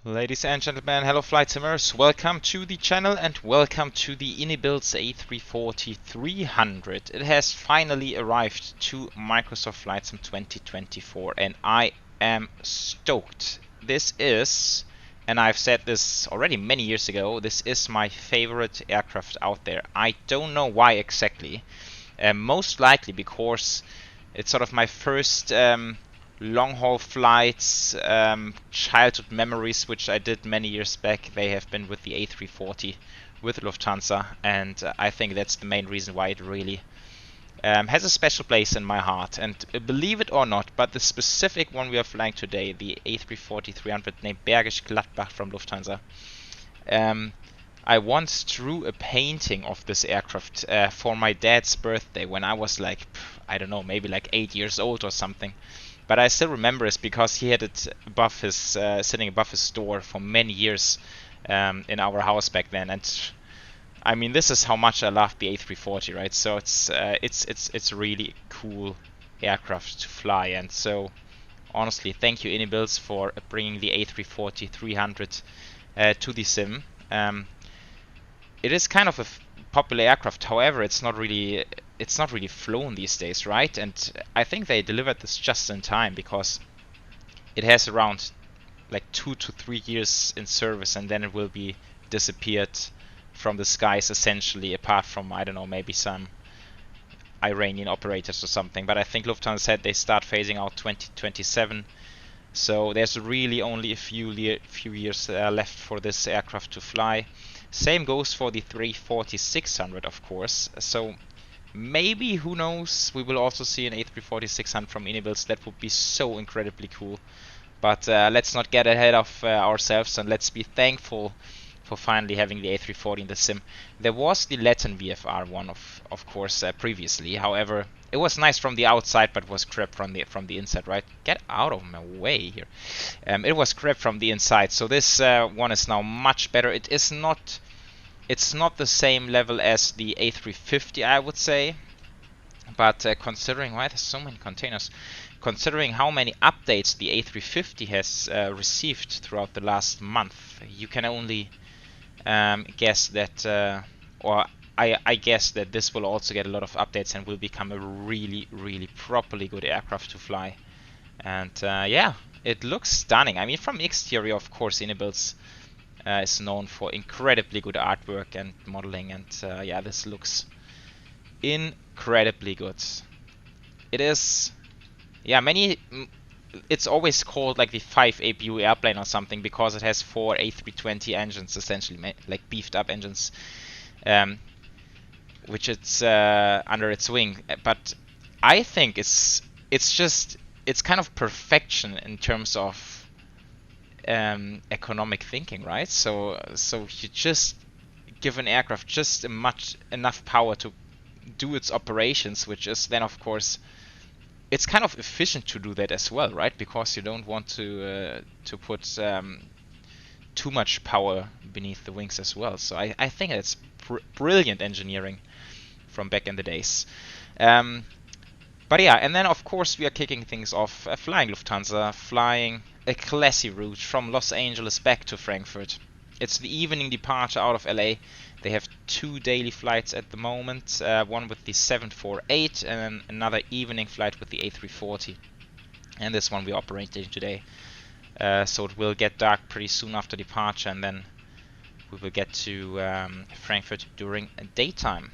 Ladies and gentlemen, hello flight simmers, welcome to the channel and welcome to the iniBuilds A340-300. It has finally arrived to Microsoft Flight Sim 2024 and I am stoked. This is, and I've said this already many years ago, this is my favorite aircraft out there. I don't know why exactly, most likely because it's sort of my first long-haul flights, childhood memories, which I did many years back. They have been with the A340 with Lufthansa, and I think that's the main reason why it really has a special place in my heart. And believe it or not, but the specific one we are flying today, the A340-300 named Bergisch Gladbach from Lufthansa, I once drew a painting of this aircraft for my dad's birthday when I was like, I don't know, maybe like 8 years old or something. But I still remember it because he had it above his, sitting above his door for many years in our house back then. And I mean, this is how much I love the A340, right? So it's a really cool aircraft to fly. And so honestly, thank you iniBuilds for bringing the A340-300 to the sim. It is kind of a popular aircraft, however, it's not really flown these days, right? And I think they delivered this just in time because it has around like 2 to 3 years in service, and then it will be disappeared from the skies essentially, apart from, I don't know, maybe some Iranian operators or something. But I think Lufthansa said they start phasing out 2027, so there's really only a few years left for this aircraft to fly. Same goes for the 340-600, of course. So maybe, who knows, we will also see an A340-600 from iniBuilds. That would be so incredibly cool. But let's not get ahead of ourselves, and let's be thankful for finally having the A340 in the sim. There was the Latin VFR one, of course, previously. However, it was nice from the outside, but was crap from the inside, right? Get out of my way here. It was crap from the inside, so this one is now much better. It's not the same level as the A350, I would say, but considering why there's so many containers, considering how many updates the A350 has received throughout the last month, you can only guess that, or I guess that this will also get a lot of updates and will become a really properly good aircraft to fly. And yeah, it looks stunning. I mean, from exterior, of course, iniBuilds is known for incredibly good artwork and modeling, and yeah, this looks incredibly good. It is, yeah, it's always called like the 5 APU airplane or something because it has 4 A320 engines, essentially, like beefed up engines, which it's under its wing. But I think it's kind of perfection in terms of economic thinking, right? So you just give an aircraft just enough power to do its operations, which is then, of course, it's kind of efficient to do that as well, right? Because you don't want to put too much power beneath the wings as well. So I think it's brilliant engineering from back in the days. But yeah, and then of course we are kicking things off flying Lufthansa, flying a classy route from Los Angeles back to Frankfurt. It's the evening departure out of LA. They have 2 daily flights at the moment, one with the 748 and another evening flight with the A340. And this one we're operating today. So it will get dark pretty soon after departure, and then we will get to Frankfurt during daytime.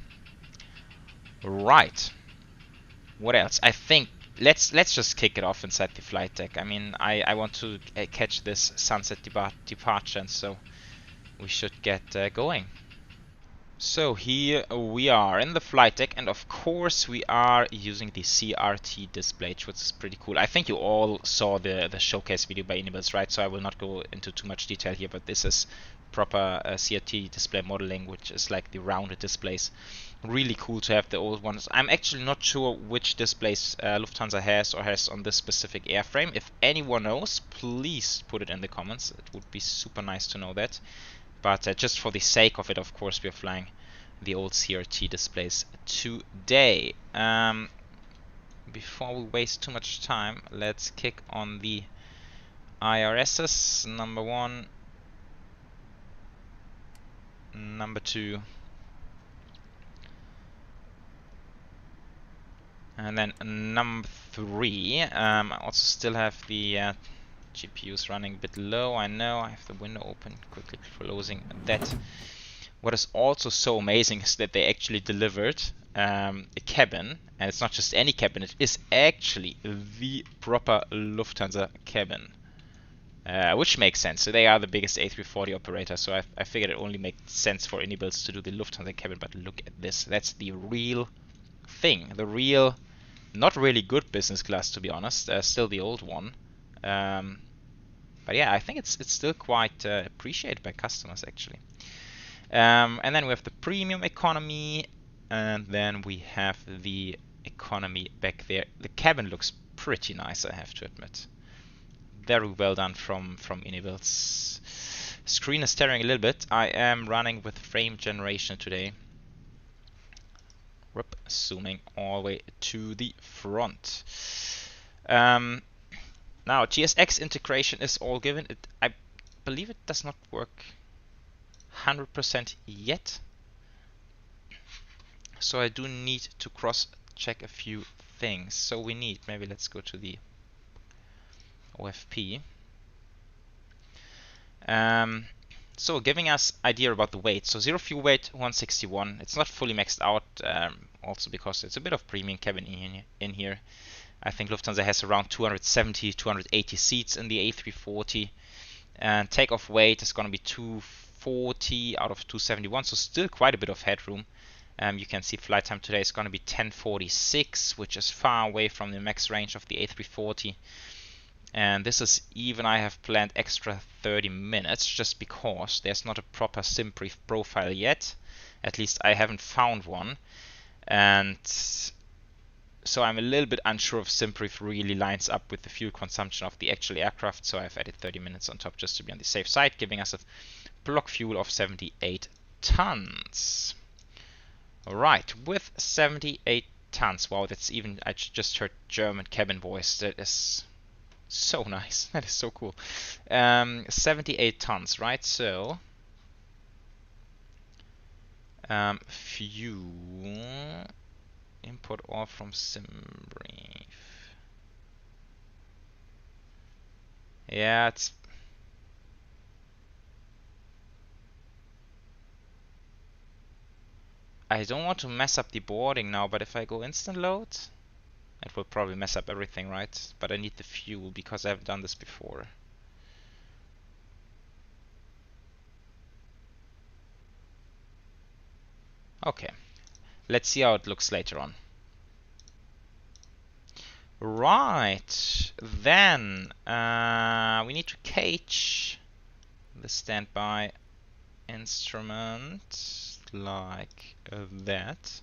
Right. What else? I think let's just kick it off inside the flight deck. I mean, I want to catch this sunset departure, and so we should get going. So here we are in the flight deck, and of course we are using the CRT display, which is pretty cool. I think you all saw the showcase video by iniBuilds, right? So I will not go into too much detail here, but this is proper CRT display modeling, which is like the rounded displays. Really cool to have the old ones. I'm actually not sure which displays Lufthansa has on this specific airframe. If anyone knows, please put it in the comments. It would be super nice to know that. But just for the sake of it, of course, we are flying the old CRT displays today. Before we waste too much time, let's kick on the IRSs, number 1, number 2, and then number 3. I also still have the GPUs running a bit low. I know I have the window open, quickly closing that. What is also so amazing is that they actually delivered a cabin, and it's not just any cabin, it is actually the proper Lufthansa cabin. Which makes sense. So they are the biggest A340 operator, so I figured it only makes sense for iniBuilds to do the Lufthansa cabin, but look at this. That's the real thing. The real, not really good business class, to be honest. Still the old one. But yeah, I think it's still quite appreciated by customers, actually. And then we have the premium economy, and then we have the economy back there. The cabin looks pretty nice, I have to admit. Very well done from iniBuilds. Screen is tearing a little bit. I am running with frame generation today. Rip, zooming all the way to the front. Now GSX integration is all given. I believe it does not work 100% yet. So I do need to cross-check a few things. So we need, maybe let's go to the OFP. So giving us idea about the weight. So zero fuel weight 161. It's not fully maxed out, also because it's a bit of premium cabin in here. I think Lufthansa has around 270, 280 seats in the A340. And takeoff weight is going to be 240 out of 271, so still quite a bit of headroom. You can see flight time today is going to be 1046, which is far away from the max range of the A340. And this is even, I have planned extra 30 minutes just because there's not a proper SimBrief profile yet. At least I haven't found one. And so I'm a little bit unsure if SimBrief really lines up with the fuel consumption of the actual aircraft. So I've added 30 minutes on top just to be on the safe side, giving us a block fuel of 78 tons. Alright, with 78 tons. Wow, that's even, I just heard German cabin voice. That is so nice. That is so cool. 78 tons, right? So fuel, import all from SimBrief. Yeah, it's I don't want to mess up the boarding now, but if I go instant load, it will probably mess up everything, right? But I need the fuel because I haven't done this before. Okay, let's see how it looks later on. Right, then we need to cage the standby instrument like that.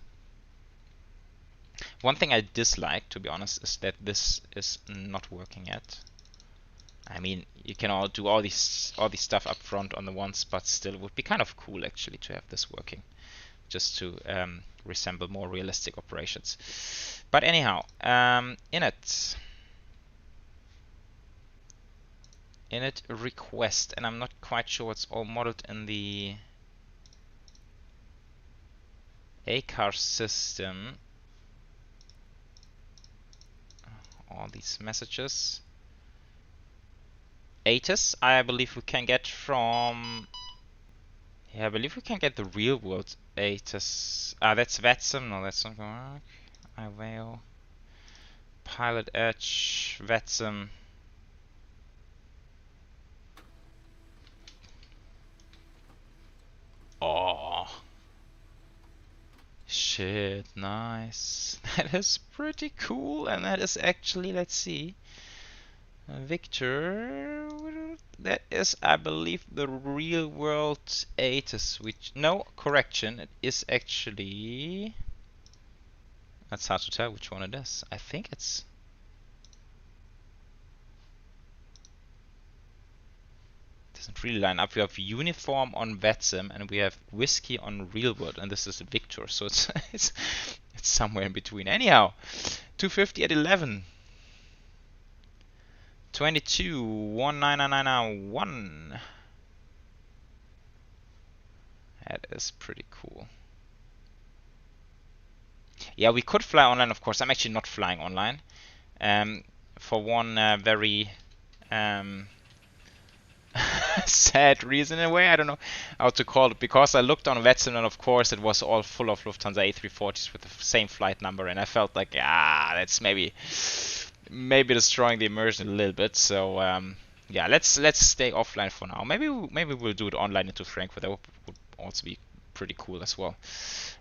One thing I dislike, to be honest, is that this is not working yet. I mean, you can all do all these stuff up front on the ones, but still, it would be kind of cool actually to have this working, just to resemble more realistic operations. But anyhow, init request, and I'm not quite sure what's all modeled in the ACAR system. All these messages. ATIS, I believe we can get from. Yeah, I believe we can get the real world ATIS. That's VATSIM. No, that's not gonna work. IVAO. Pilot Edge, VATSIM. Oh. Shit, nice. That is pretty cool, and that is actually, let's see, Victor, that is, I believe, the real world ATIS, which, no, correction, it is actually, that's hard to tell which one it is. I think it's, doesn't really line up. We have uniform on VATSIM and we have whiskey on real world, and this is Victor, so it's it's somewhere in between. Anyhow, 250 at 11. 22-19991. That is pretty cool. Yeah, we could fly online, of course. I'm actually not flying online. For one very sad reason in a way. I don't know how to call it, because I looked on VATSIM and of course it was all full of Lufthansa A340s with the same flight number, and I felt like, that's maybe destroying the immersion a little bit. So yeah, let's stay offline for now. Maybe we'll do it online into Frankfurt. That would also be pretty cool as well.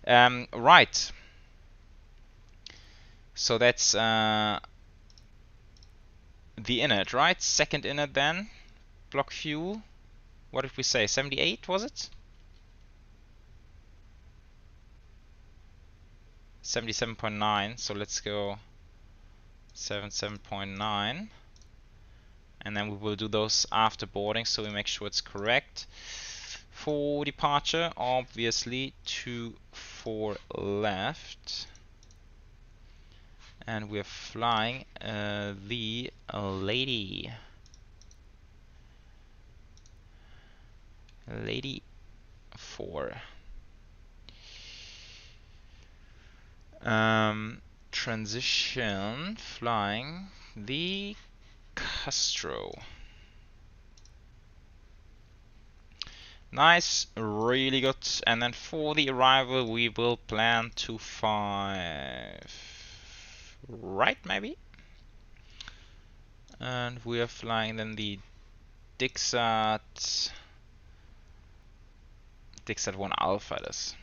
Right. So that's the init, right? Second init then. Block fuel. What did we say? 78 was it? 77.9. So let's go 77.9. And then we will do those after boarding, so we make sure it's correct. For departure, obviously 24 left. And we're flying the Lady 4. Transition flying the Castro. Nice, really good. And then for the arrival, we will plan to 5 right, maybe. And we are flying then the Dixat 1 Alpha. This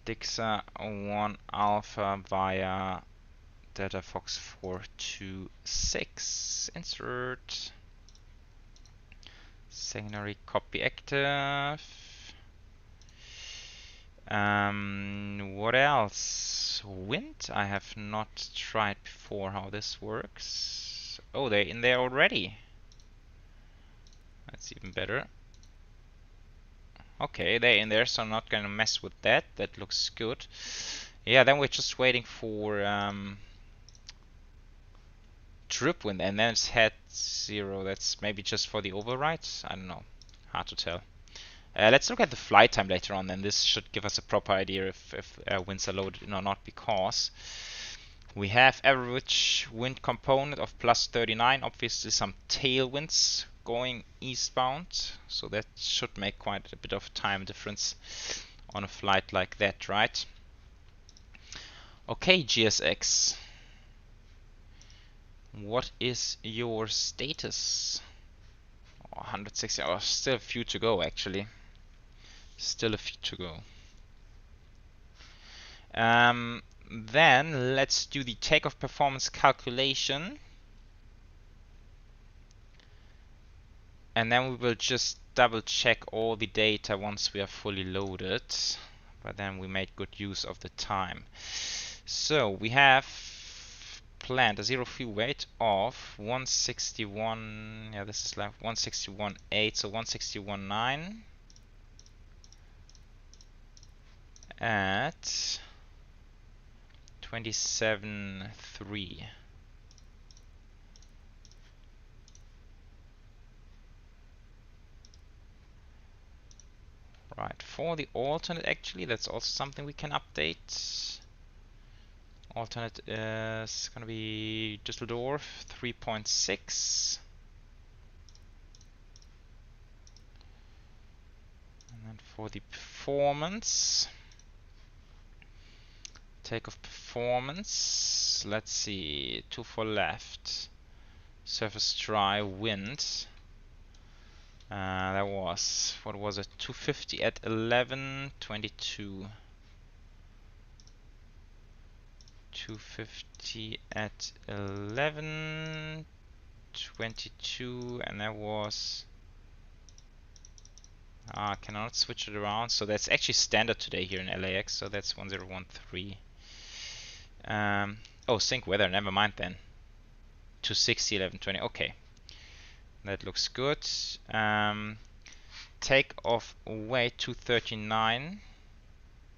Dixat 1 Alpha via Delta Fox 426. Insert. Secondary copy active. What else? Wind? I have not tried before how this works. Oh, they're in there already. That's even better. Okay, they're in there, so I'm not gonna mess with that. That looks good. Yeah, then we're just waiting for trip wind, and then it's head 0. That's maybe just for the overrides. I don't know. Hard to tell. Let's look at the flight time later on, and this should give us a proper idea if winds are loaded in or not, because we have average wind component of plus 39, obviously some tailwinds going eastbound, so that should make quite a bit of time difference on a flight like that, right? Okay, GSX. What is your status? 160, still a few to go actually. Still a few to go. Then let's do the takeoff performance calculation. And then we will just double check all the data once we are fully loaded. But then we made good use of the time. So we have planned a zero fuel weight of 161. Yeah, this is like 161.8, so 161.9 at 27.3. Right, for the alternate, actually, that's also something we can update. Alternate is gonna be Düsseldorf 3.6. And then for the performance, takeoff performance, let's see, 2 for left, surface dry, wind. That was, what was it, 250 at 11.22. 250 at 11.22, and that was, I cannot switch it around, so that's actually standard today here in LAX, so that's 1013. Oh, sync weather, never mind then. 260, 11.20, okay. That looks good. Take off weight 239.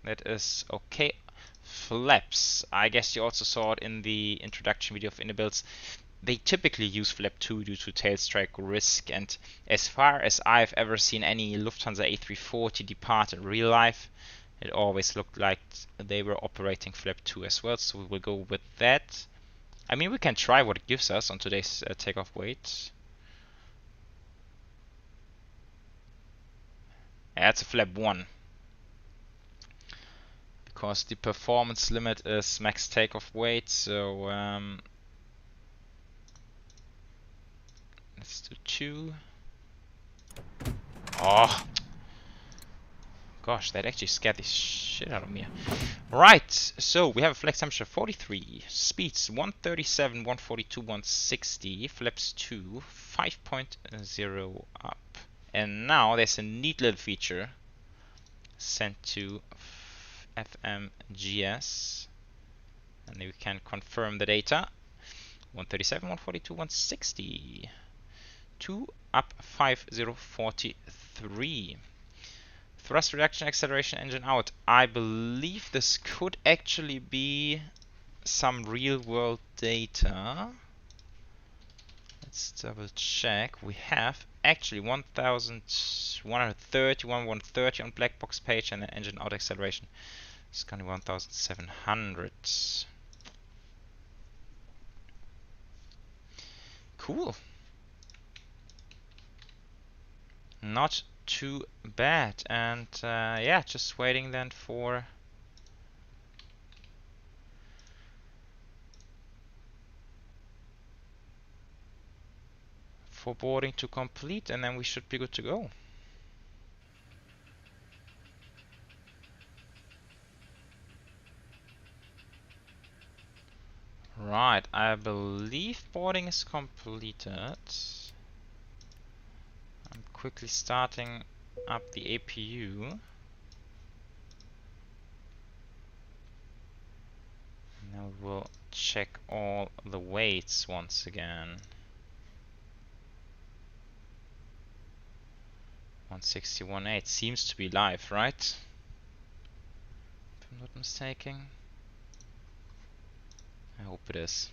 That is okay. Flaps. I guess you also saw it in the introduction video of iniBuilds. they typically use flap 2 due to tail strike risk, and as far as I've ever seen any Lufthansa A340 depart in real life, it always looked like they were operating flap 2 as well, so we will go with that. I mean, we can try what it gives us on today's takeoff weight. Yeah, it's a flap 1. Because the performance limit is max takeoff weight, so let's do 2. Oh! Gosh, that actually scared the shit out of me. Right, so we have a flex temperature 43, speeds 137, 142, 160, flaps 2, 5.0 up. And now there's a neat little feature sent to FMGS, and we can confirm the data. 137, 142, 160. 2 up, 5043. Thrust reduction, acceleration, engine out. I believe this could actually be some real world data. Let's double check. We have actually 1130, 1130 on black box page, and the engine out acceleration is going to be 1700. Cool. Not too bad. And yeah, just waiting then for boarding to complete, and then we should be good to go. Right, I believe boarding is completed. I'm quickly starting up the APU. Now we'll check all the weights once again. 161.8 seems to be live, right? If I'm not mistaken. I hope it is.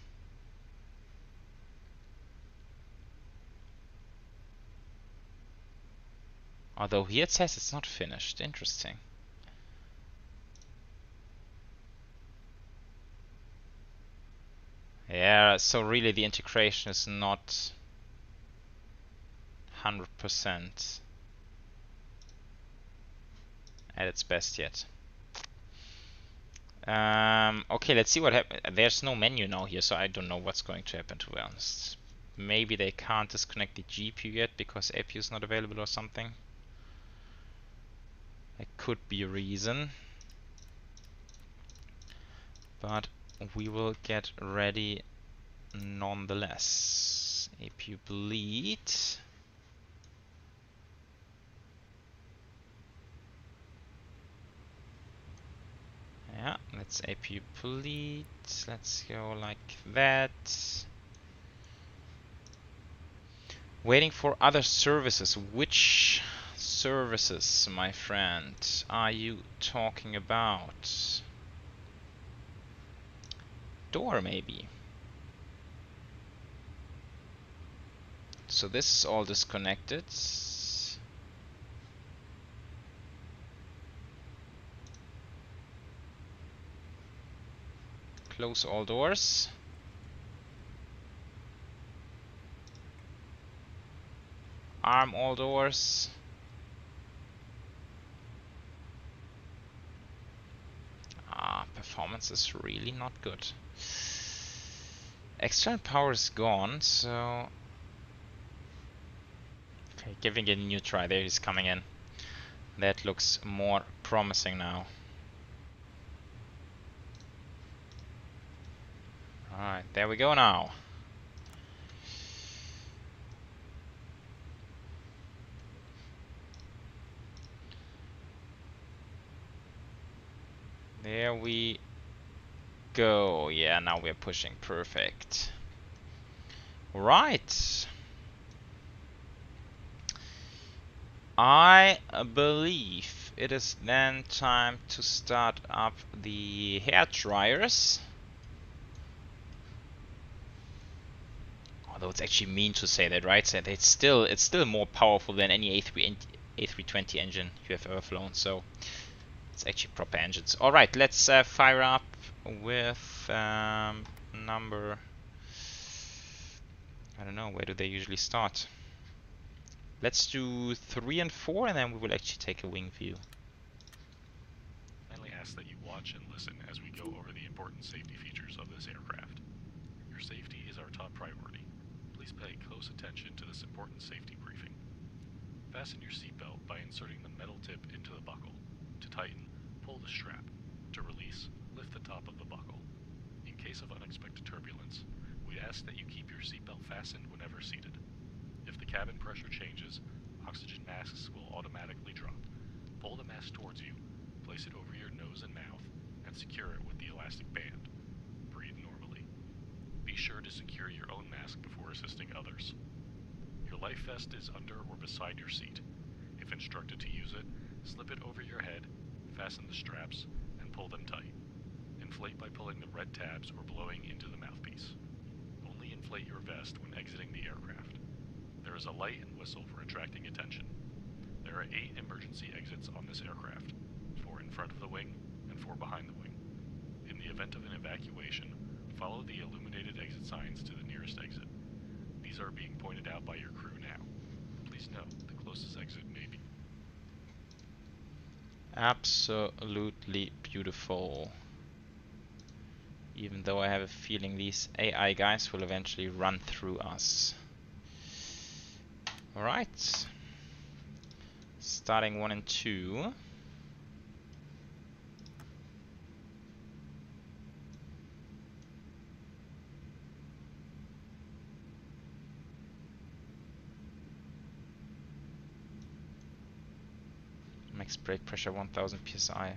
Although here it says it's not finished. Interesting. Yeah, so really the integration is not 100% at its best yet. Okay, let's see what happens. There's no menu now here, so I don't know what's going to happen, to be honest. Maybe they can't disconnect the GPU yet because APU is not available or something. That could be a reason. But we will get ready nonetheless. APU bleed. Yeah, let's APU bleed. Let's go like that. Waiting for other services. Which services, my friend, are you talking about? Door, maybe. So this is all disconnected. Close all doors. Arm all doors. Performance is really not good. External power is gone, so okay, giving it a new try. There he's coming in. That looks more promising now. Alright, there we go now. There we go. Yeah, now we're pushing. Perfect. Right. I believe it is then time to start up the hair dryers. Although it's actually mean to say that, right? So it's still more powerful than any A320 engine you have ever flown. So it's actually proper engines. All right, let's fire up with number. I don't know, where do they usually start? Let's do 3 and 4, and then we will actually take a wing view. Kindly ask that you watch and listen as we go over the important safety features of this aircraft. Your safety is our top priority. Please pay close attention to this important safety briefing. Fasten your seatbelt by inserting the metal tip into the buckle. To tighten, pull the strap. To release, lift the top of the buckle. In case of unexpected turbulence, we ask that you keep your seatbelt fastened whenever seated. If the cabin pressure changes, oxygen masks will automatically drop. Pull the mask towards you, place it over your nose and mouth, and secure it with the elastic band. Breathe normally. Be sure to secure your own mask before assisting others. Your life vest is under or beside your seat. If instructed to use it, slip it over your head, fasten the straps, and pull them tight. Inflate by pulling the red tabs or blowing into the mouthpiece. Only inflate your vest when exiting the aircraft. There is a light and whistle for attracting attention. There are 8 emergency exits on this aircraft, 4 in front of the wing and 4 behind the wing. In the event of an evacuation, follow the illuminated exit signs to the nearest exit. These are being pointed out by your crew now. Please note, the closest exit may be... Absolutely beautiful. Even though I have a feeling these AI guys will eventually run through us. Alright. Starting 1 and 2. Max brake pressure 1000 psi.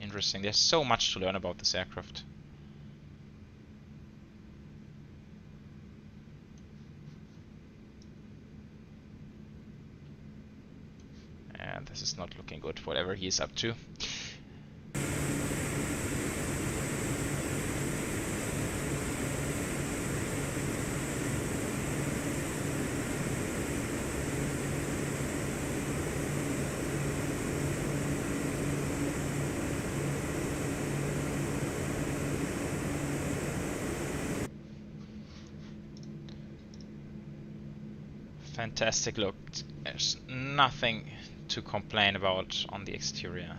Interesting. There's so much to learn about this aircraft. And this is not looking good, whatever he is up to. Fantastic look. There's nothing to complain about on the exterior.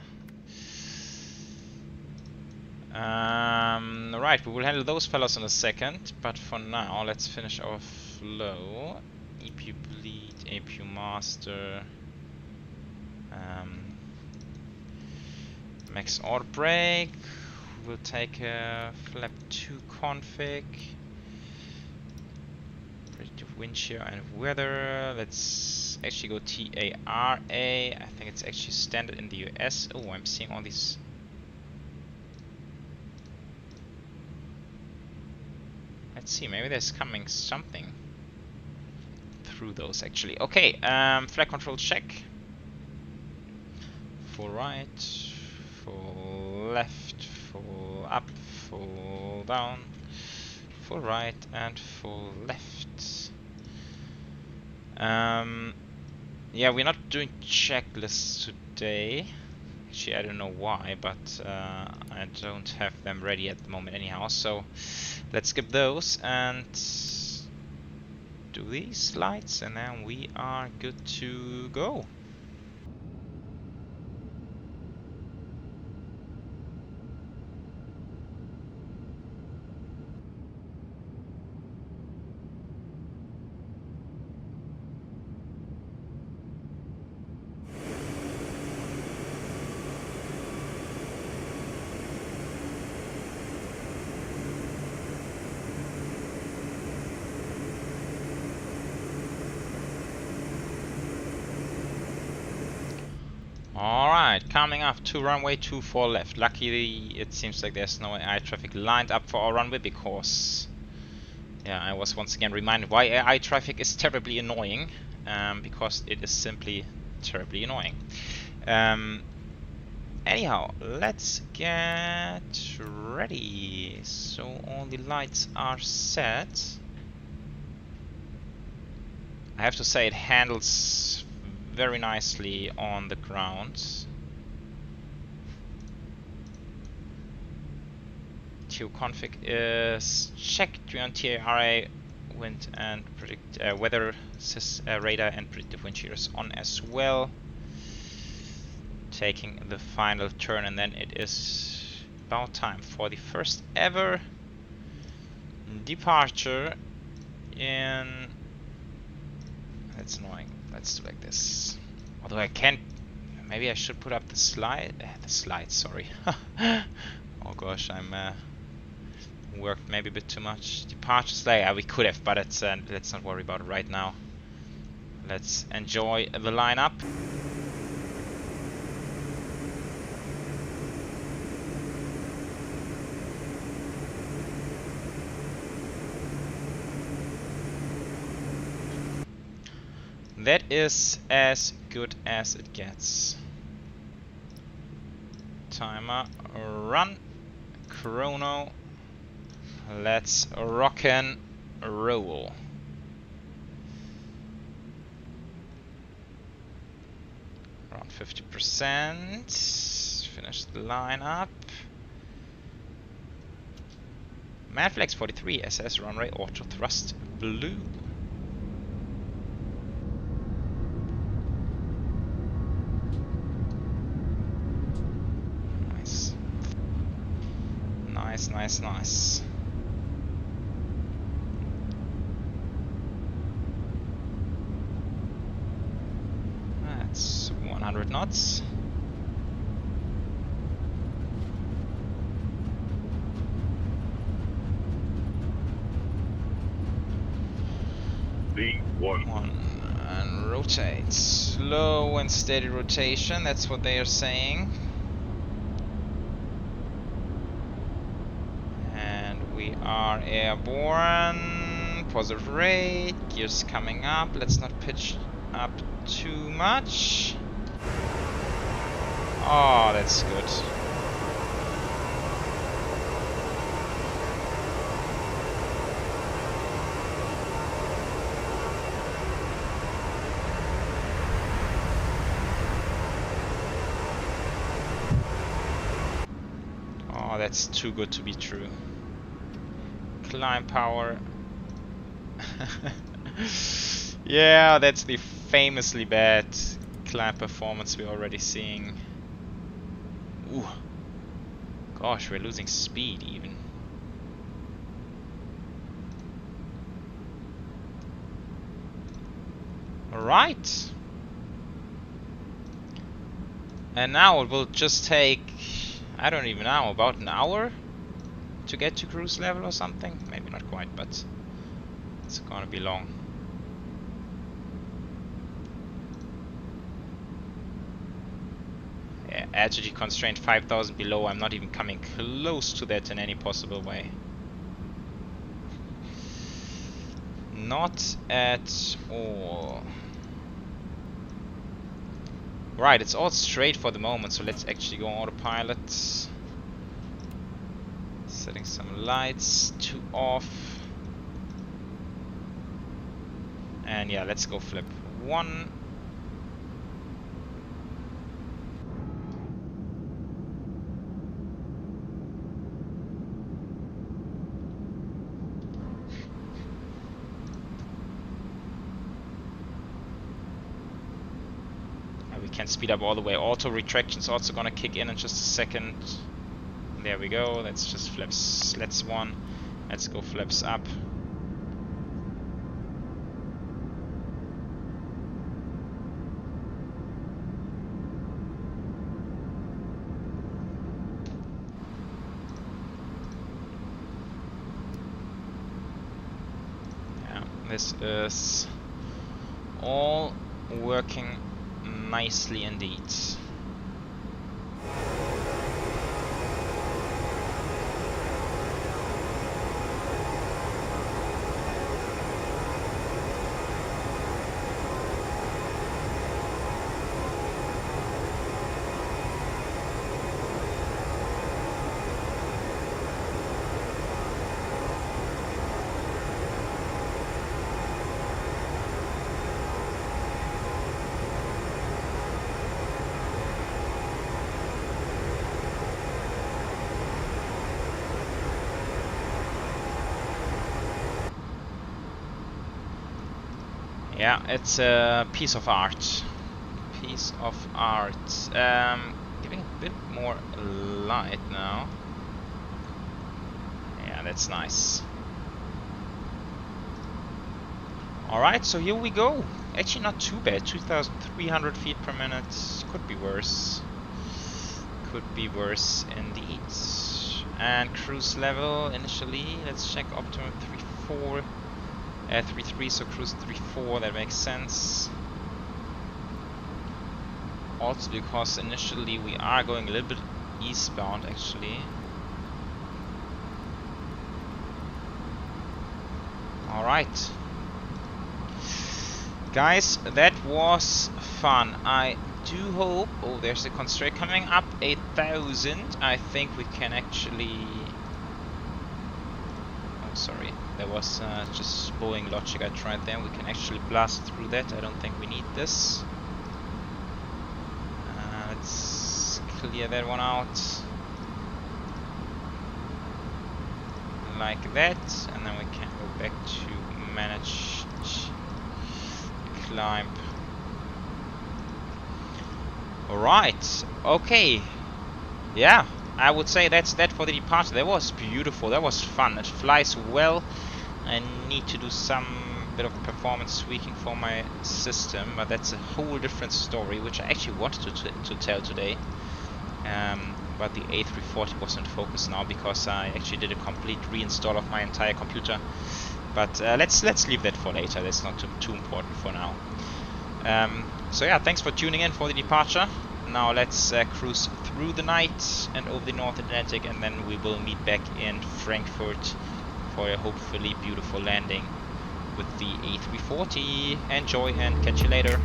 Right, we will handle those fellows in a second, but for now let's finish our flow. EPU bleed, APU master, max auto brake. We'll take a flap 2 config. Predictive wind shear and weather. Let's actually go TARA. I think it's actually standard in the US. Oh, I'm seeing all these. Let's see, maybe there's coming something through those actually. Okay, flight control check. Full right, full left, full up, full down, full right, and full left. Yeah, we're not doing checklists today. Actually, I don't know why, but I don't have them ready at the moment anyhow. So let's skip those and do these lights, and then we are good to go. Alright, coming up to runway 24 left. Luckily, it seems like there's no AI traffic lined up for our runway because, yeah, I was once again reminded why AI traffic is terribly annoying, because it is simply terribly annoying. Anyhow, let's get ready. So all the lights are set. I have to say it handles very nicely on the ground. TO config is checked on TARA wind and predict weather radar and predictive wind shears on as well. Taking the final turn, and then it is about time for the first ever departure in... That's annoying. Let's do like this. Although I can't... Maybe I should put up the slide... the slides, sorry. Oh gosh, I'm... worked maybe a bit too much. Departure slide, we could have, but it's, let's not worry about it right now. Let's enjoy the lineup. That is as good as it gets. Timer, run, chrono. Let's rock and roll. Around 50%. Finish the lineup. Manflex 43 SS runway auto thrust blue. Nice. Nice, nice, nice. That's 100 knots. One and rotate. Slow and steady rotation, that's what they are saying. And we are airborne. Positive rate, gears coming up. Let's not pitch up too much. Oh, that's good. Oh, that's too good to be true. Climb power. Yeah, that's the famously bad climb performance we're already seeing. Ooh. Gosh, we're losing speed even. Alright. And now it will just take, I don't even know, about an hour to get to cruise level or something? Maybe not quite, but it's gonna be long. Yeah, altitude constraint 5000 below, I'm not even coming close to that in any possible way. Not at all. Right, it's all straight for the moment, so let's actually go autopilot. Setting some lights to off. And yeah, let's go flip 1. We can speed up all the way. Auto retraction's also gonna kick in just a second. There we go. Let's just flaps slats 1. Let's go flaps up. Yeah, this is all working nicely indeed. Yeah, it's a piece of art. Piece of art. Giving a bit more light now. Yeah, that's nice. Alright, so here we go. Actually not too bad, 2,300 feet per minute. Could be worse. Could be worse indeed. And cruise level initially, let's check optimum 3.4. 3.3, so cruise 3.4, that makes sense. Also because initially we are going a little bit eastbound actually. Alright. Guys, that was fun. I do hope... Oh, there's a constraint coming up, 8,000. I think we can actually... Oh, sorry. There was just Boeing logic I tried there. We can actually blast through that. I don't think we need this. Let's clear that one out. Like that. And then we can go back to manage climb. Alright, okay. Yeah, I would say that's that for the departure. That was beautiful, that was fun. It flies well. I need to do some bit of performance tweaking for my system, but that's a whole different story, which I actually wanted to tell today. But the A340 was in focus now because I actually did a complete reinstall of my entire computer. But let's leave that for later. That's not too important for now. So yeah, thanks for tuning in for the departure. Now let's cruise through the night and over the North Atlantic, and then we will meet back in Frankfurt for a hopefully beautiful landing with the A340. Enjoy and catch you later.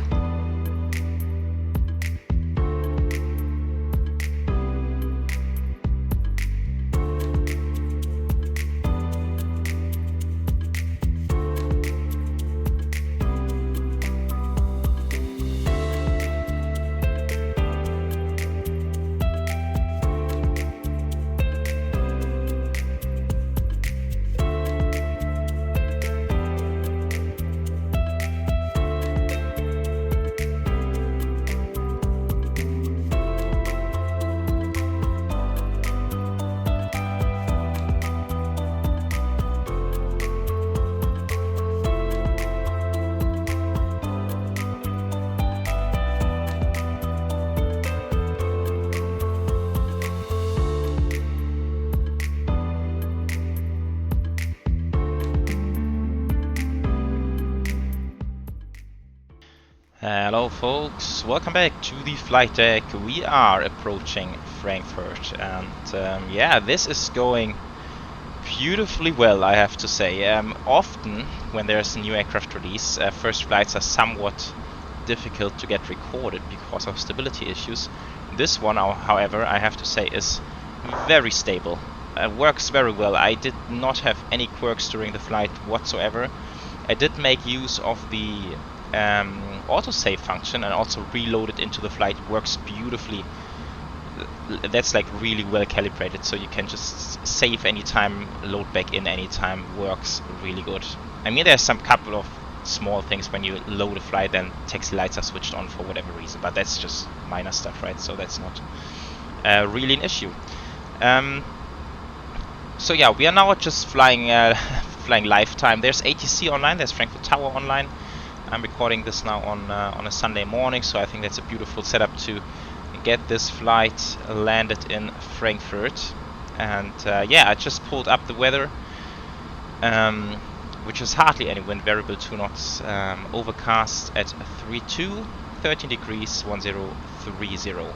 Hello folks, welcome back to the flight deck. We are approaching Frankfurt, and yeah, this is going beautifully well, I have to say. Often when there's a new aircraft release, first flights are somewhat difficult to get recorded because of stability issues. This one, however, I have to say is very stable. Works very well. I did not have any quirks during the flight whatsoever. I did make use of the autosave function and also reload it into the flight. Works beautifully. That's like really well calibrated, so you can just save anytime, load back in anytime. Works really good. I mean, there's some couple of small things when you load a flight and taxi lights are switched on for whatever reason, but that's just minor stuff, right? So that's not really an issue. So yeah, we are now just flying flying lifetime. There's ATC online, there's Frankfurt Tower online. I'm recording this now on a Sunday morning, so I think that's a beautiful setup to get this flight landed in Frankfurt. And yeah, I just pulled up the weather, which is hardly any wind, variable 2 knots, overcast at 32, 13 degrees, 1030.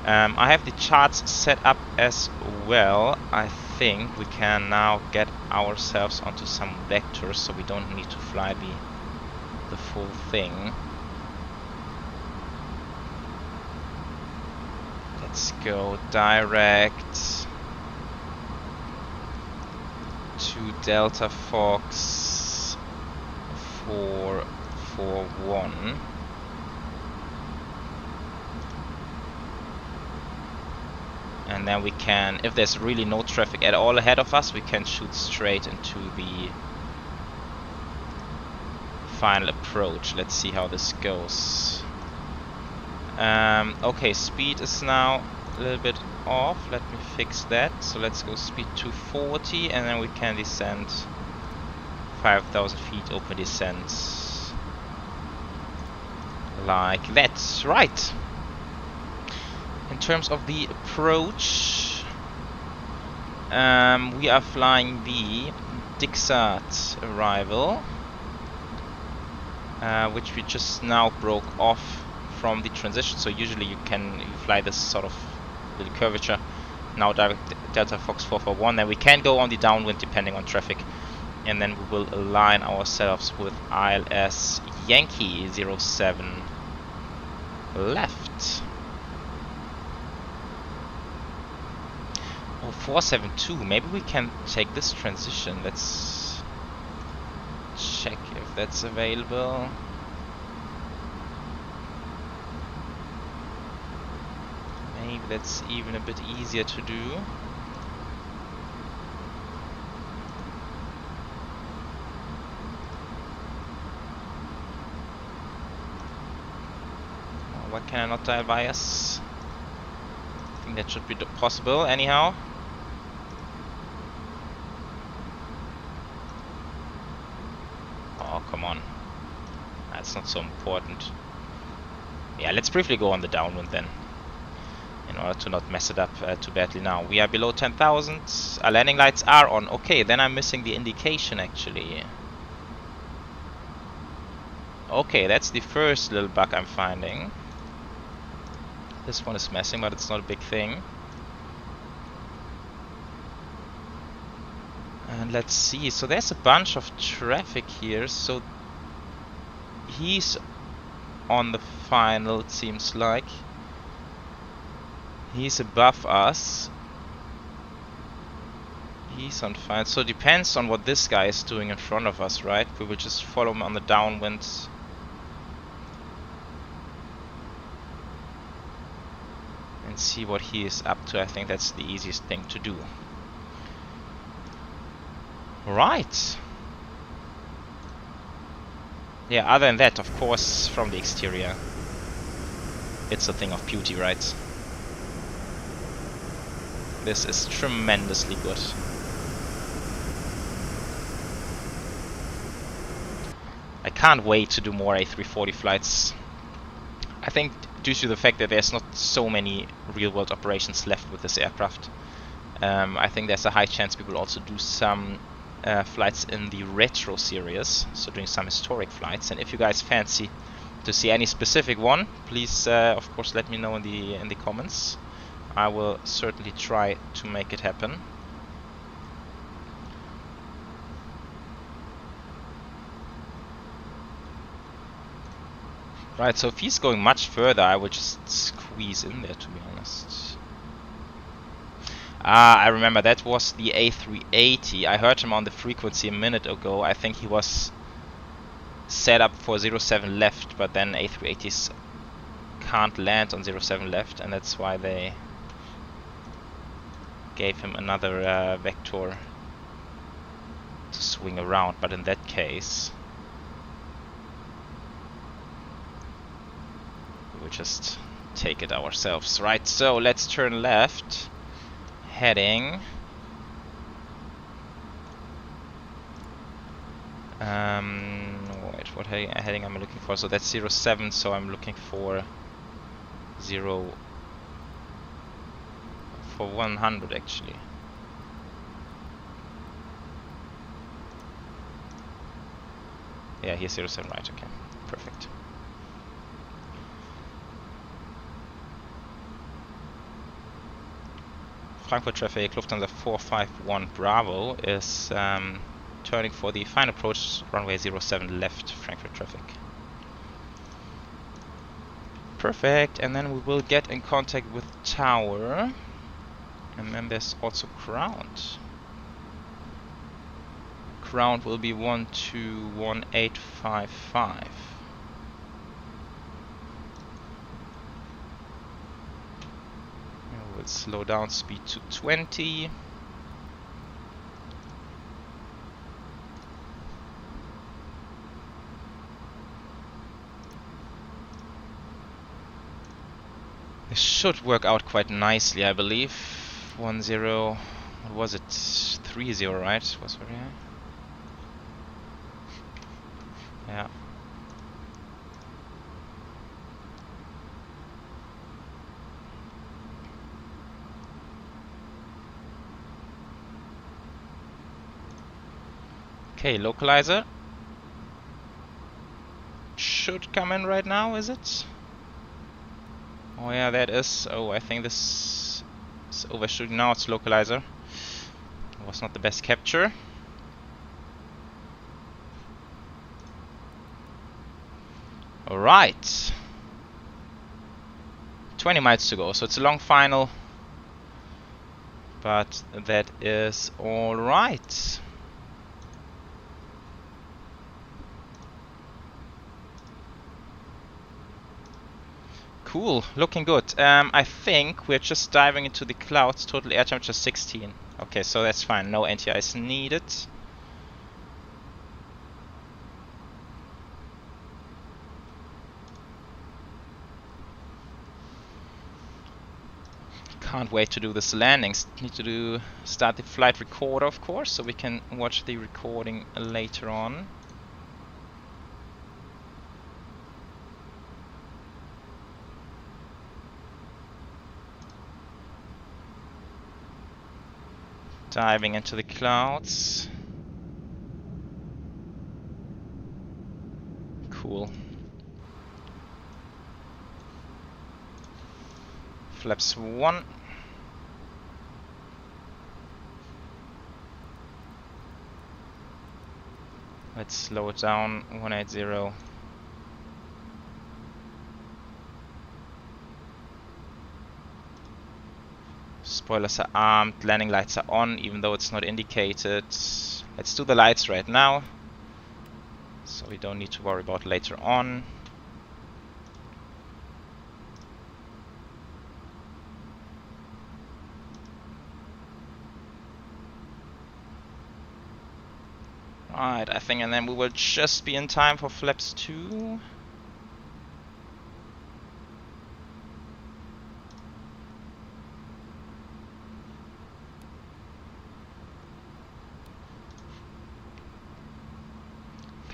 I have the charts set up as well. I think we can now get ourselves onto some vectors, so we don't need to fly the full thing. Let's go direct to Delta Fox 441. And then we can, if there's really no traffic at all ahead of us, we can shoot straight into the final approach. Let's see how this goes. Okay, speed is now a little bit off. Let me fix that. So let's go speed 240 and then we can descend 5,000 feet open descent. Like that. Right. In terms of the approach, we are flying the Dixart Arrival, which we just now broke off from the transition. So usually you fly this sort of little curvature. Now direct Delta Fox 441, then we can go on the downwind depending on traffic, and then we will align ourselves with ILS Yankee 07 left. Oh, 472. Maybe we can take this transition. Let's check if that's available. Maybe that's even a bit easier to do. Why can I not dial bias? I think that should be possible anyhow. Oh, come on. That's not so important. Yeah, let's briefly go on the downwind then, in order to not mess it up too badly now. We are below 10,000. Our landing lights are on. Okay, then I'm missing the indication actually. Okay, that's the first little bug I'm finding. This one is messing, but it's not a big thing. And let's see, so there's a bunch of traffic here, so he's on the final, it seems like. He's above us. He's on final, so it depends on what this guy is doing in front of us, right? We will just follow him on the downwind. And see what he is up to. I think that's the easiest thing to do. Right. Yeah, other than that, of course, from the exterior, it's a thing of beauty, right? This is tremendously good. I can't wait to do more A340 flights. I think due to the fact that there's not so many real-world operations left with this aircraft, I think there's a high chance we will also do some flights in the retro series, so doing some historic flights. And if you guys fancy to see any specific one, please of course let me know in the comments. I will certainly try to make it happen. Right, so if he's going much further, I would just squeeze in there, to be honest. Ah, I remember, that was the A380. I heard him on the frequency a minute ago. I think he was set up for 07 left, but then A380s can't land on 07 left, and that's why they gave him another vector to swing around. But in that case, we'll just take it ourselves. Right, so let's turn left. Heading wait, what heading am I looking for? So that's 07, so I'm looking for 100 actually. Yeah, here's 07, right, okay, perfect. Frankfurt traffic, Lufthansa 451 Bravo is turning for the final approach, runway 07 left, Frankfurt traffic. Perfect, and then we will get in contact with tower, and then there's also ground. Ground will be 121855. We'll slow down speed to 20. This should work out quite nicely, I believe. 1-0, what was it? 3-0, right? Was very high. Yeah. Okay, localizer. Should come in right now, is it? Oh yeah, that is. Oh, I think this is overshooting now. It's localizer. It was not the best capture. Alright. 20 miles to go, so it's a long final. But that is alright. Cool, looking good. I think we're just diving into the clouds. Total air temperature 16. Okay, so that's fine. No anti-ice needed. Can't wait to do this landings. Need to start the flight recorder, of course, so we can watch the recording later on. Diving into the clouds. Cool. Flaps 1. Let's slow it down. 180. Spoilers are armed, landing lights are on, even though it's not indicated. Let's do the lights right now, so we don't need to worry about later on. Right, I think, and then we will just be in time for flaps 2.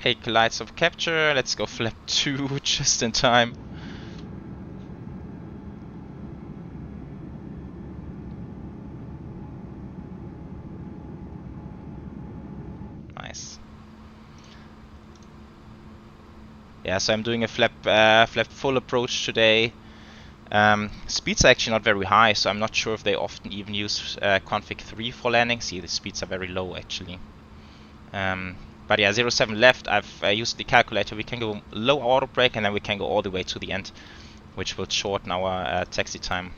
Take lights of capture. Let's go flap 2 just in time. Nice. Yeah, so I'm doing a flap full approach today. Speeds are actually not very high, so I'm not sure if they often even use config 3 for landing. See, the speeds are very low actually. But yeah, 07 left, I've used the calculator. We can go low auto brake and then we can go all the way to the end, which will shorten our taxi time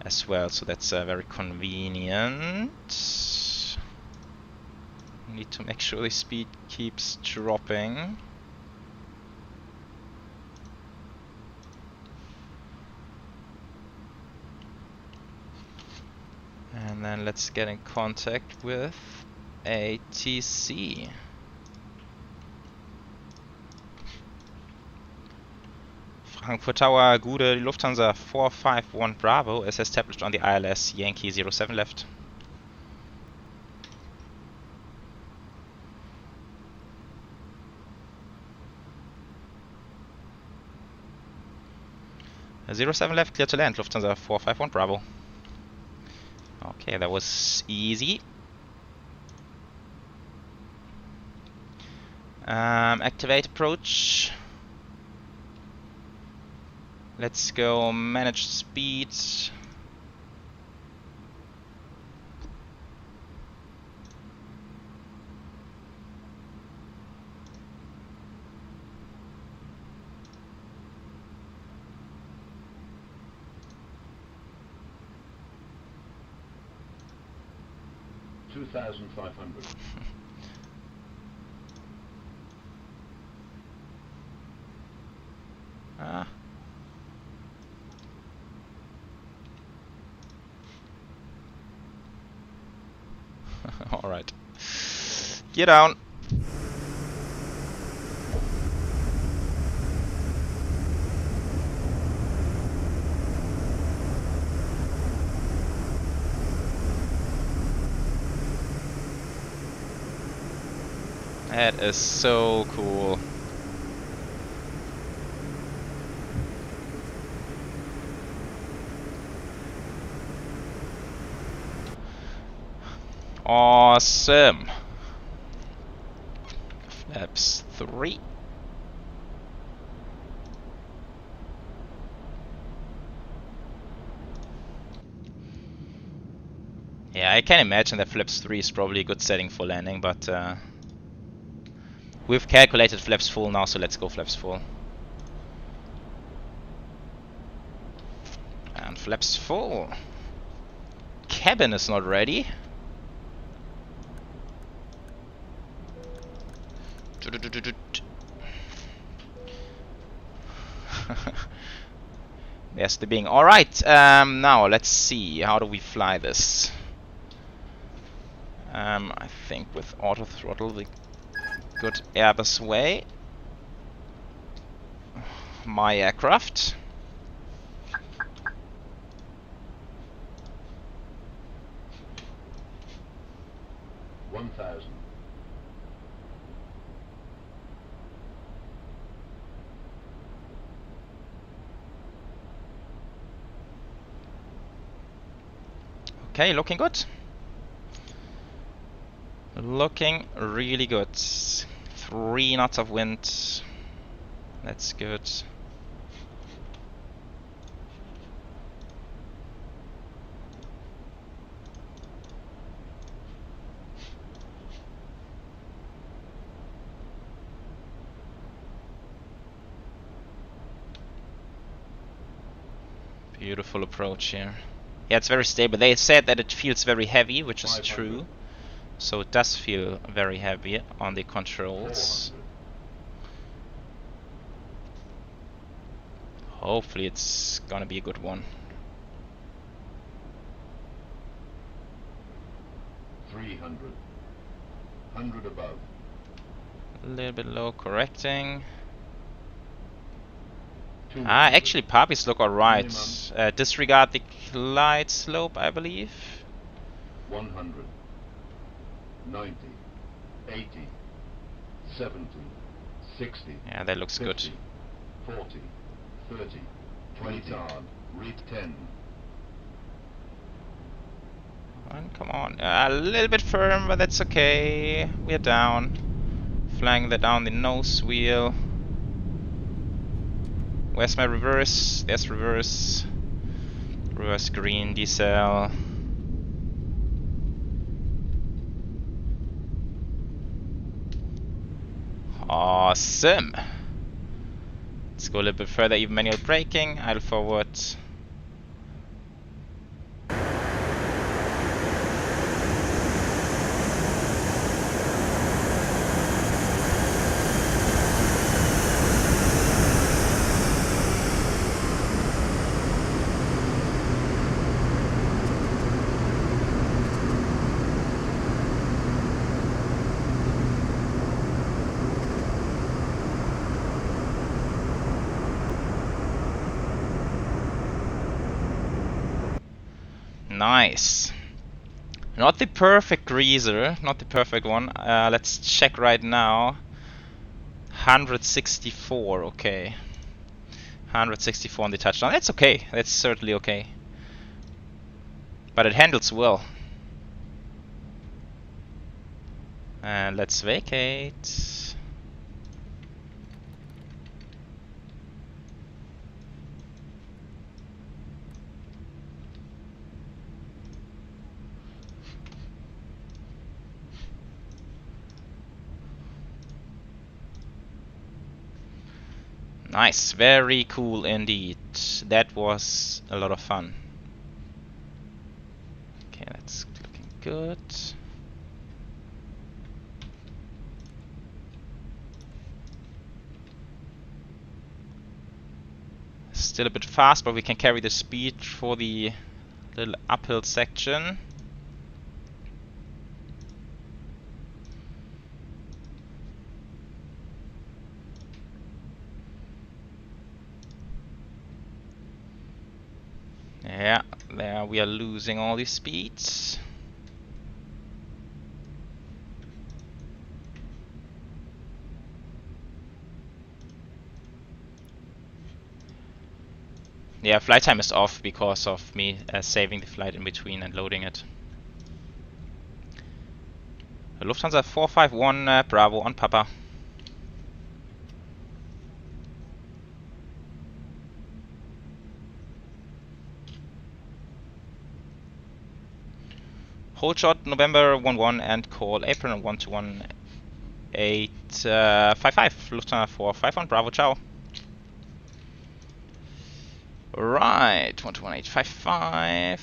as well. So that's very convenient. We need to make sure the speed keeps dropping. And then let's get in contact with ATC. Frankfurt Tower, Gude, Lufthansa 451 Bravo is established on the ILS Yankee 07 left. A 07 left, clear to land, Lufthansa 451 Bravo. Okay, that was easy. Activate approach. Let's go manage speed. $2,500. All right. Get down. That is so cool. Awesome. Flaps 3. Yeah, I can imagine that flaps 3 is probably a good setting for landing, but we've calculated flaps full now, so let's go flaps full. And flaps full. Cabin is not ready. There's the Bing. Alright, now let's see. How do we fly this? I think with auto throttle the good Airbus way. My aircraft. Okay, looking good. Looking really good. 3 knots of wind. That's good. Beautiful approach here. Yeah, it's very stable. They said that it feels very heavy, which is true. So it does feel very heavy on the controls. Hopefully it's gonna be a good one. 300. 100 above. A little bit low, correcting. Ah, actually Papis look alright. Disregard the glide slope, I believe. 100. 90. 80. 70. 60. Yeah, that looks 50, good. 40. 30. 20 yard. Read 10. Come on. A little bit firm, but that's okay. We're down. Flying that down the nose wheel. Where's my reverse? There's reverse. Reverse green, decel. Awesome. Let's go a little bit further, even manual braking. Idle forward. Nice. Not the perfect greaser, not the perfect one. Let's check right now. 164, okay. 164 on the touchdown. That's okay. That's certainly okay. But it handles well. And let's vacate. Nice, very cool indeed. That was a lot of fun. Okay, that's looking good. Still a bit fast, but we can carry the speed for the little uphill section. Yeah, there we are losing all these speeds. Yeah, flight time is off because of me saving the flight in between and loading it. Lufthansa 451 Bravo on Papa. Hold shot November 11 and call apron 121-855 Lufthansa 451 Bravo, ciao. Right, 121-855.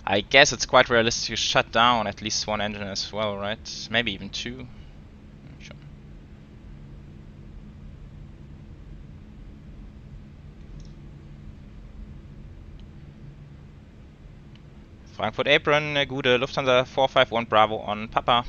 I guess it's quite realistic to shut down at least one engine as well, right? Maybe even two. Sure. Frankfurt apron, Gude, Lufthansa 451 Bravo on Papa.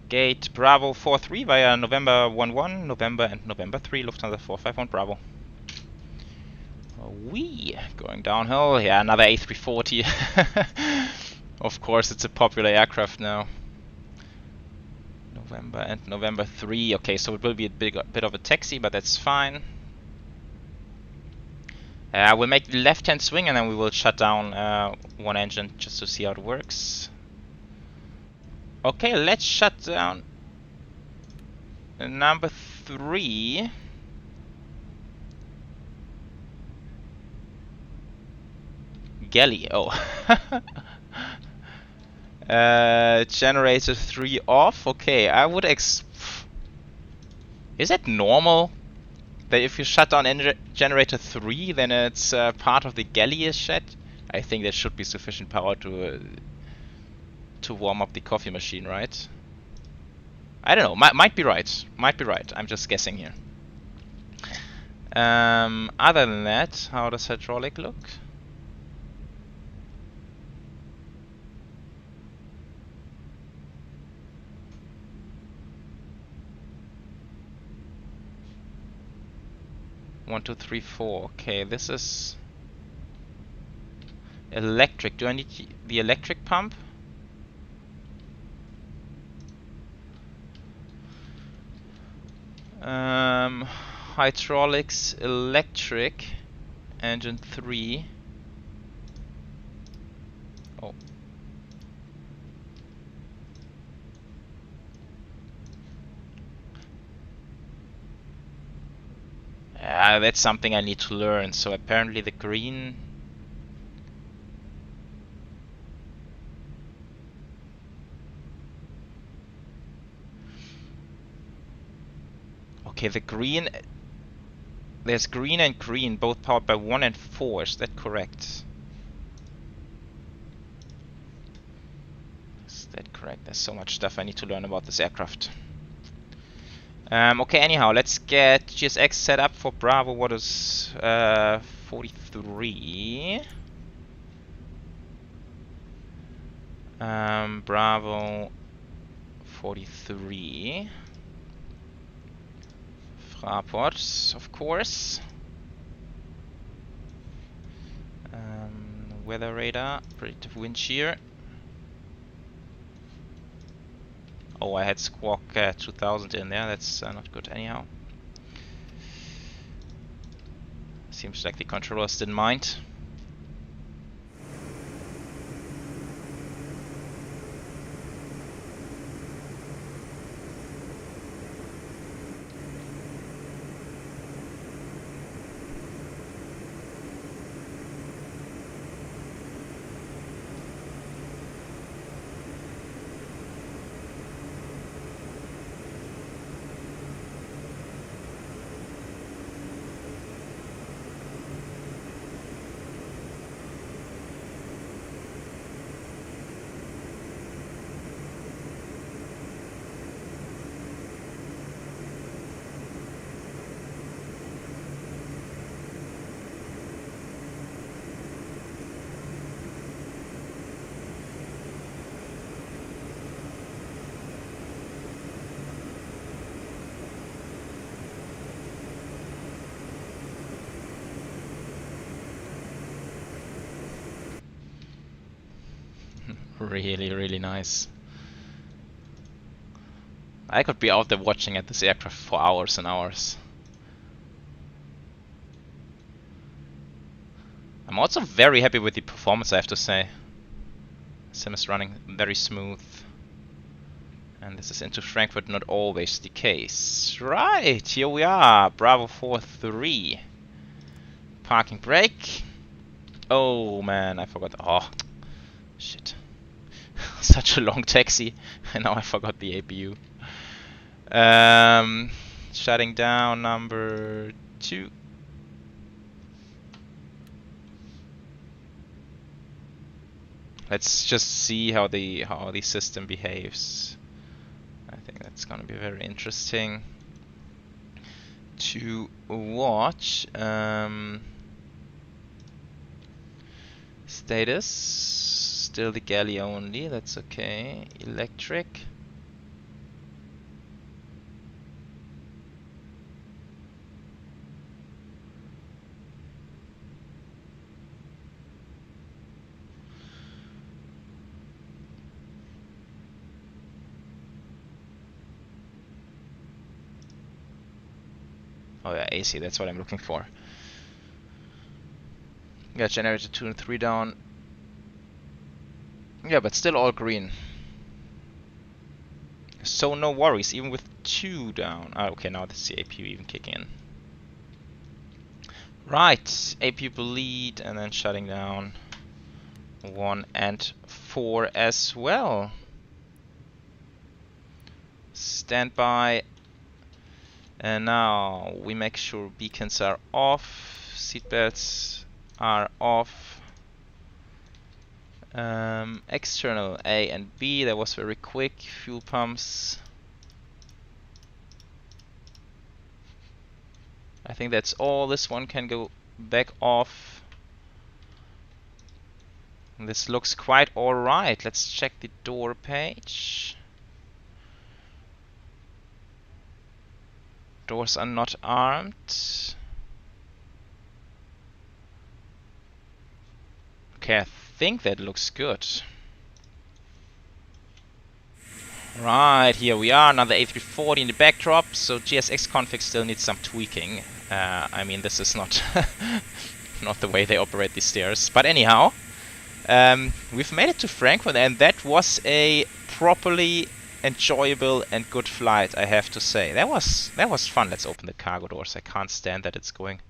Gate Bravo 43 via November 11, November and November 3, Lufthansa 451 Bravo. Wee, going downhill. Yeah, another A340. Of course, it's a popular aircraft now. November and November 3. Okay, so it will be a bit of a taxi, but that's fine. We'll make the left-hand swing and then we will shut down one engine just to see how it works. Okay, let's shut down number 3. Galley, oh. Generator 3 off. Okay, I would is it normal that if you shut down generator 3 then it's part of the galley is shut? I think there should be sufficient power to warm up the coffee machine, right? I don't know, might be right. Might be right, I'm just guessing here. Other than that, how does hydraulic look? One, two, three, four. Okay, this is electric. Do I need the electric pump? Hydraulics, electric, engine 3. Oh. That's something I need to learn. So apparently the green... Okay, the green... There's green and green, both powered by 1 and 4. Is that correct? Is that correct? There's so much stuff I need to learn about this aircraft. Okay, anyhow, let's get GSX set up for Bravo. What is 43? Bravo 43. Fraport, of course. Weather radar, predictive wind shear. Oh, I had Squawk 2000 in there, that's not good anyhow. Seems like the controllers didn't mind. Really, really nice. I could be out there watching at this aircraft for hours and hours. I'm also very happy with the performance, I have to say. Sim is running very smooth. And this is into Frankfurt, not always the case. Right, here we are, Bravo 4-3. Parking brake. Oh man, I forgot. Oh, shit. Such a long taxi, and now I forgot the APU. Shutting down number 2. Let's just see how the system behaves. I think that's gonna be very interesting to watch. Status, still the galley only, that's okay. Electric. Oh yeah, AC, that's what I'm looking for. Got generator 2 and 3 down. Yeah, but still all green. So no worries, even with 2 down. Ah, okay, now this is the APU even kicking in. Right, APU bleed and then shutting down 1 and 4 as well. Standby. And now we make sure beacons are off, seatbelts are off. External A and B, that was very quick. Fuel pumps. I think that's all. This one can go back off. And this looks quite alright. Let's check the door page. Doors are not armed. Okay, I think that looks good. Right, here we are, another A340 in the backdrop. So GSX config still needs some tweaking. I mean, this is not not the way they operate these stairs. But anyhow, we've made it to Frankfurt, and that was a properly enjoyable and good flight, I have to say. That was fun. Let's open the cargo doors. I can't stand that it's going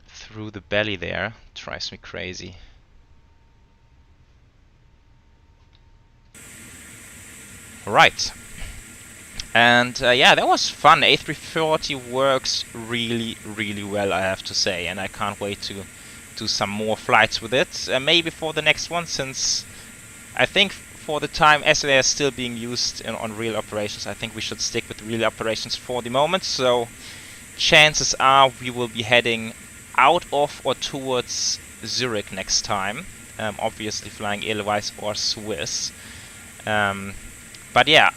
through the belly there. It drives me crazy. Right. And yeah, that was fun. A340 works really, really well, I have to say, and I can't wait to do some more flights with it. Maybe for the next one, since I think for the time as they are still being used on real operations, I think we should stick with real operations for the moment. So chances are we will be heading out of or towards Zurich next time. Obviously flying Edelweiss or Swiss. But yeah,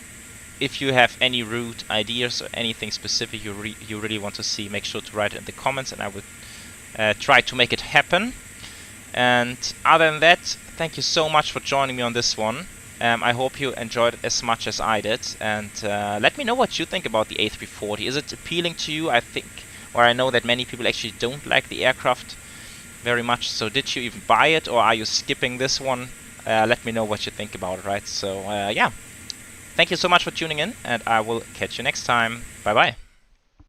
if you have any route ideas or anything specific you really want to see, make sure to write it in the comments, and I will try to make it happen. And other than that, thank you so much for joining me on this one. I hope you enjoyed it as much as I did, and let me know what you think about the A340. Is it appealing to you? I know that many people actually don't like the aircraft very much, so did you even buy it, or are you skipping this one? Let me know what you think about it, right? So yeah, thank you so much for tuning in, and I will catch you next time. Bye bye.